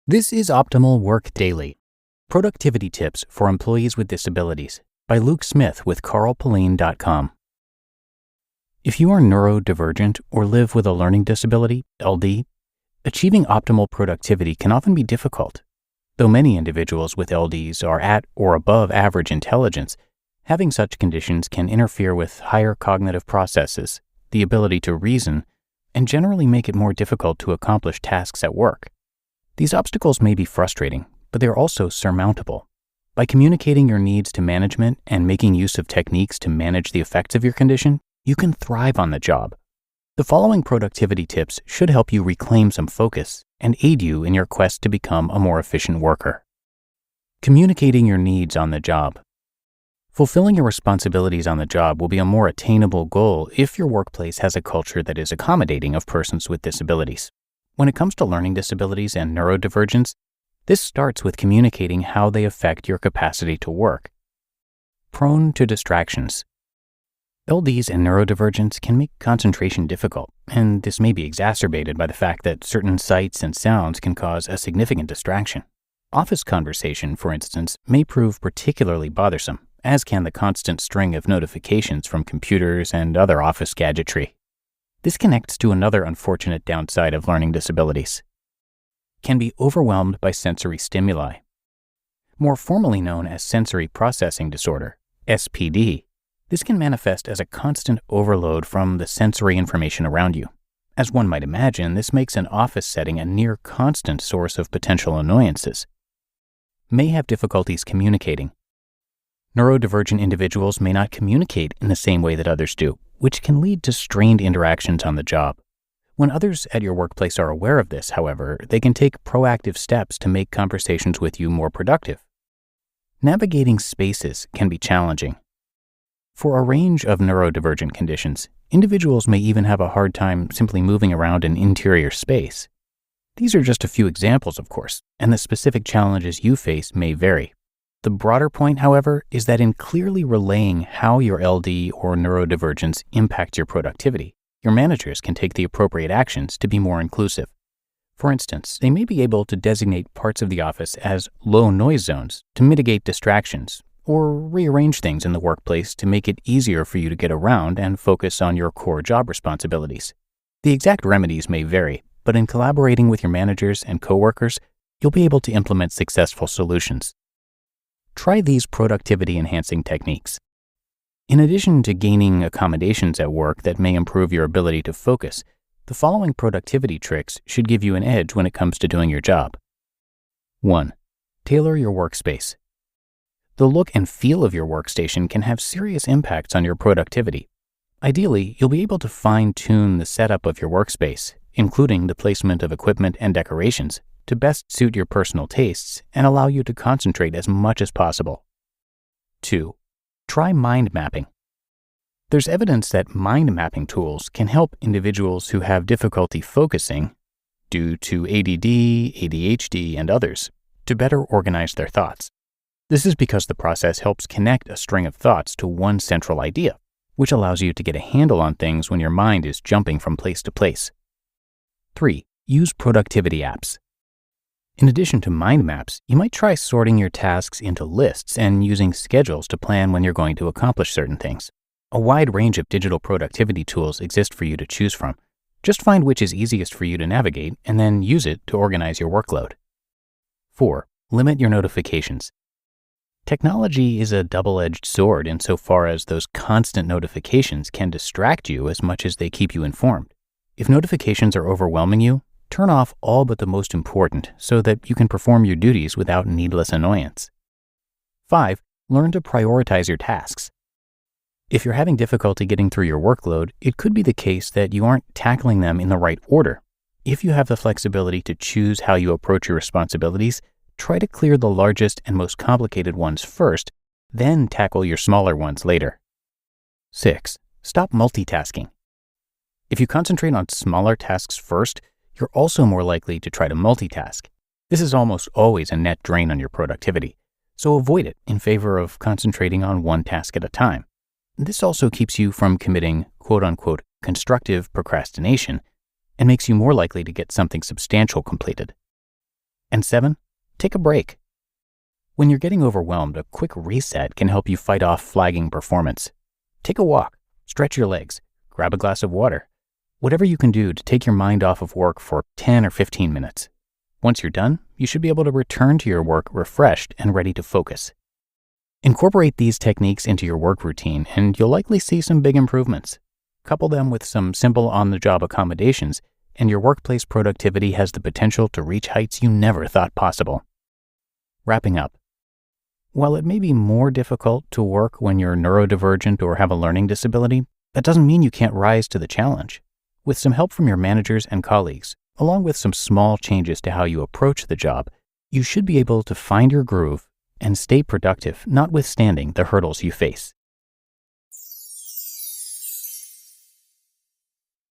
This is Optimal Work Daily, Productivity Tips for Employees with Disabilities by Luke Smith with Pullein.com. If you are neuro-divergent or live with a learning disability, LD, achieving optimal productivity can often be difficult. Though many individuals with LDs are at or above average intelligence, having such conditions can interfere with higher cognitive processes, the ability to reason, and generally make it more difficult to accomplish tasks at work. These obstacles may be frustrating, but they are also surmountable. By communicating your needs to management and making use of techniques to manage the effects of your condition, you can thrive on the job. The following productivity tips should help you reclaim some focus and aid you in your quest to become a more efficient worker. Communicating your needs on the job. Fulfilling your responsibilities on the job will be a more attainable goal if your workplace has a culture that is accommodating of persons with disabilities. When it comes to learning disabilities and neurodivergence, this starts with communicating how they affect your capacity to work. Prone to distractions. LDs and neurodivergence can make concentration difficult, and this may be exacerbated by the fact that certain sights and sounds can cause a significant distraction. Office conversation, for instance, may prove particularly bothersome, as can the constant string of notifications from computers and other office gadgetry. This connects to another unfortunate downside of learning disabilities. Can be overwhelmed by sensory stimuli. More formally known as sensory processing disorder, SPD, this can manifest as a constant overload from the sensory information around you. As one might imagine, this makes an office setting a near constant source of potential annoyances. May have difficulties communicating. Neurodivergent individuals may not communicate in the same way that others do, which can lead to strained interactions on the job. When others at your workplace are aware of this, however, they can take proactive steps to make conversations with you more productive. Navigating spaces can be challenging. For a range of neurodivergent conditions, individuals may even have a hard time simply moving around an interior space. These are just a few examples, of course, and the specific challenges you face may vary. The broader point, however, is that in clearly relaying how your LD or neurodivergence impacts your productivity, your managers can take the appropriate actions to be more inclusive. For instance, they may be able to designate parts of the office as low noise zones to mitigate distractions, or rearrange things in the workplace to make it easier for you to get around and focus on your core job responsibilities. The exact remedies may vary, but in collaborating with your managers and coworkers, you'll be able to implement successful solutions. Try these productivity-enhancing techniques. In addition to gaining accommodations at work that may improve your ability to focus, the following productivity tricks should give you an edge when it comes to doing your job. 1. Tailor your workspace. The look and feel of your workstation can have serious impacts on your productivity. Ideally, you'll be able to fine-tune the setup of your workspace, including the placement of equipment and decorations, to best suit your personal tastes and allow you to concentrate as much as possible. 2. Try mind mapping. There's evidence that mind mapping tools can help individuals who have difficulty focusing due to ADD, ADHD, and others to better organize their thoughts. This is because the process helps connect a string of thoughts to one central idea, which allows you to get a handle on things when your mind is jumping from place to place. 3. Use productivity apps. In addition to mind maps, you might try sorting your tasks into lists and using schedules to plan when you're going to accomplish certain things. A wide range of digital productivity tools exist for you to choose from. Just find which is easiest for you to navigate and then use it to organize your workload. 4. Limit your notifications. Technology is a double-edged sword insofar as those constant notifications can distract you as much as they keep you informed. If notifications are overwhelming you, turn off all but the most important so that you can perform your duties without needless annoyance. 5. Learn to prioritize your tasks. If you're having difficulty getting through your workload, it could be the case that you aren't tackling them in the right order. If you have the flexibility to choose how you approach your responsibilities, try to clear the largest and most complicated ones first, then tackle your smaller ones later. 6. Stop multitasking. If you concentrate on smaller tasks first, you're also more likely to try to multitask. This is almost always a net drain on your productivity, so avoid it in favor of concentrating on one task at a time. This also keeps you from committing quote-unquote constructive procrastination and makes you more likely to get something substantial completed. And 7, take a break. When you're getting overwhelmed, a quick reset can help you fight off flagging performance. Take a walk, stretch your legs, grab a glass of water. Whatever you can do to take your mind off of work for 10 or 15 minutes. Once you're done, you should be able to return to your work refreshed and ready to focus. Incorporate these techniques into your work routine, and you'll likely see some big improvements. Couple them with some simple on-the-job accommodations, and your workplace productivity has the potential to reach heights you never thought possible. Wrapping up. While it may be more difficult to work when you're neurodivergent or have a learning disability, that doesn't mean you can't rise to the challenge. With some help from your managers and colleagues, along with some small changes to how you approach the job, you should be able to find your groove and stay productive, notwithstanding the hurdles you face.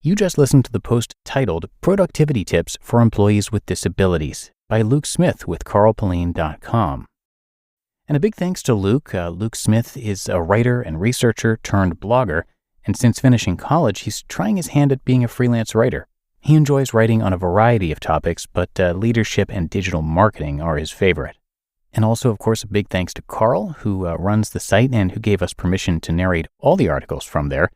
You just listened to the post titled Productivity Tips for Employees with Disabilities by Luke Smith with Pullein.com. And a big thanks to Luke. Luke Smith is a writer and researcher turned blogger, and since finishing college, he's trying his hand at being a freelance writer. He enjoys writing on a variety of topics, but leadership and digital marketing are his favorite. And also, of course, a big thanks to Carl, who runs the site and who gave us permission to narrate all the articles from there.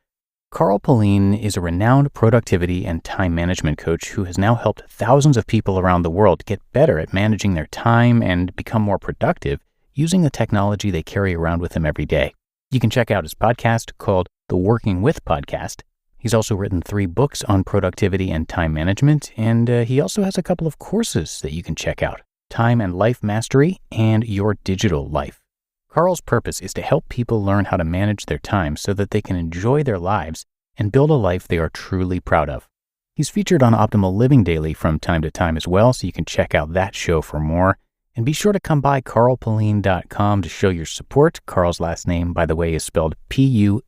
Carl Pullein is a renowned productivity and time management coach who has now helped thousands of people around the world get better at managing their time and become more productive using the technology they carry around with them every day. You can check out his podcast called The Working With Podcast. He's also written 3 books on productivity and time management, and he also has a couple of courses that you can check out. Time and Life Mastery, and Your Digital Life. Carl's purpose is to help people learn how to manage their time so that they can enjoy their lives and build a life they are truly proud of. He's featured on Optimal Living Daily from time to time as well, so you can check out that show for more. And be sure to come by carlpullein.com to show your support. Carl's last name, by the way, is spelled Pullein,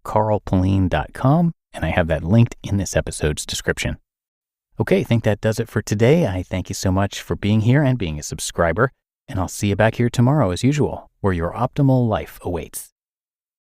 carlpullein.com, and I have that linked in this episode's description. Okay, I think that does it for today. I thank you so much for being here and being a subscriber, and I'll see you back here tomorrow as usual, where your optimal life awaits.